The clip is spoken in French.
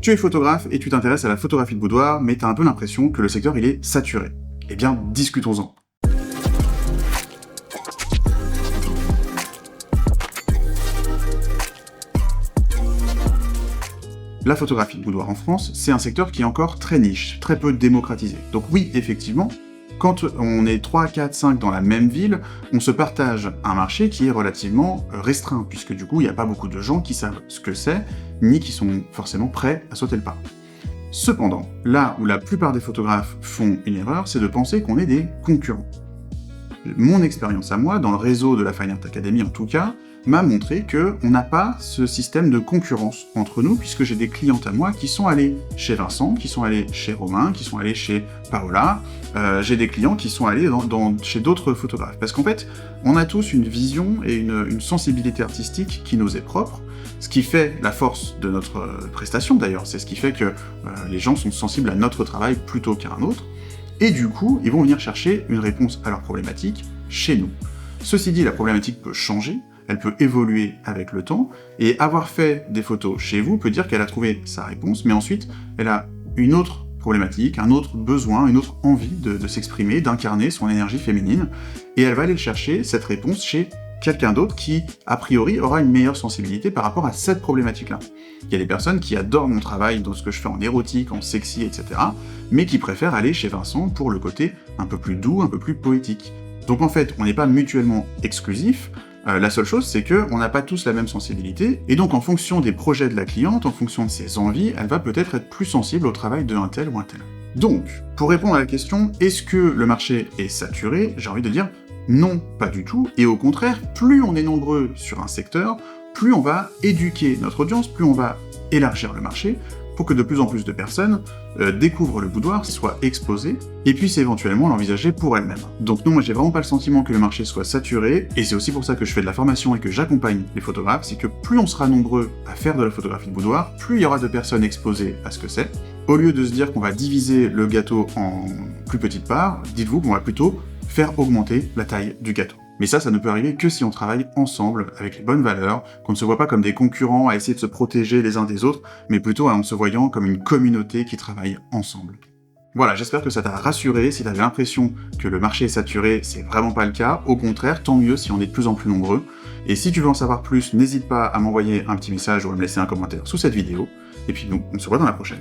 Tu es photographe et tu t'intéresses à la photographie de boudoir, mais t'as un peu l'impression que le secteur il est saturé. Eh bien, discutons-en. La photographie de boudoir en France, c'est un secteur qui est encore très niche, très peu démocratisé. Donc oui, effectivement, quand on est 3, 4, 5 dans la même ville, on se partage un marché qui est relativement restreint, puisque du coup, il n'y a pas beaucoup de gens qui savent ce que c'est, ni qui sont forcément prêts à sauter le pas. Cependant, là où la plupart des photographes font une erreur, c'est de penser qu'on est des concurrents. Mon expérience à moi, dans le réseau de la Fine Art Academy en tout cas, m'a montré qu'on n'a pas ce système de concurrence entre nous, puisque j'ai des clientes à moi qui sont allées chez Vincent, qui sont allées chez Romain, qui sont allées chez Paola, j'ai des clients qui sont allés chez d'autres photographes. Parce qu'en fait, on a tous une vision et une sensibilité artistique qui nous est propre, ce qui fait la force de notre prestation d'ailleurs, c'est ce qui fait que les gens sont sensibles à notre travail plutôt qu'à un autre, et du coup, ils vont venir chercher une réponse à leur problématique chez nous. Ceci dit, la problématique peut changer, elle peut évoluer avec le temps, et avoir fait des photos chez vous peut dire qu'elle a trouvé sa réponse, mais ensuite, elle a une autre problématique, un autre besoin, une autre envie de s'exprimer, d'incarner son énergie féminine, et elle va aller chercher cette réponse chez quelqu'un d'autre qui, a priori, aura une meilleure sensibilité par rapport à cette problématique-là. Il y a des personnes qui adorent mon travail dans ce que je fais en érotique, en sexy, etc., mais qui préfèrent aller chez Vincent pour le côté un peu plus doux, un peu plus poétique. Donc en fait, on n'est pas mutuellement exclusifs, la seule chose, c'est qu'on n'a pas tous la même sensibilité, et donc en fonction des projets de la cliente, en fonction de ses envies, elle va peut-être être plus sensible au travail d'un tel ou un tel. Donc, pour répondre à la question, est-ce que le marché est saturé, j'ai envie de dire non, pas du tout, et au contraire, plus on est nombreux sur un secteur, plus on va éduquer notre audience, plus on va élargir le marché, pour que de plus en plus de personnes découvrent le boudoir, soient exposées, et puissent éventuellement l'envisager pour elles-mêmes. Donc non, moi j'ai vraiment pas le sentiment que le marché soit saturé, et c'est aussi pour ça que je fais de la formation et que j'accompagne les photographes, c'est que plus on sera nombreux à faire de la photographie de boudoir, plus il y aura de personnes exposées à ce que c'est. Au lieu de se dire qu'on va diviser le gâteau en plus petites parts, dites-vous qu'on va plutôt faire augmenter la taille du gâteau. Mais ça ne peut arriver que si on travaille ensemble, avec les bonnes valeurs, qu'on ne se voit pas comme des concurrents à essayer de se protéger les uns des autres, mais plutôt en se voyant comme une communauté qui travaille ensemble. Voilà, j'espère que ça t'a rassuré. Si t'avais l'impression que le marché est saturé, c'est vraiment pas le cas. Au contraire, tant mieux si on est de plus en plus nombreux. Et si tu veux en savoir plus, n'hésite pas à m'envoyer un petit message ou à me laisser un commentaire sous cette vidéo. Et puis nous, on se voit dans la prochaine.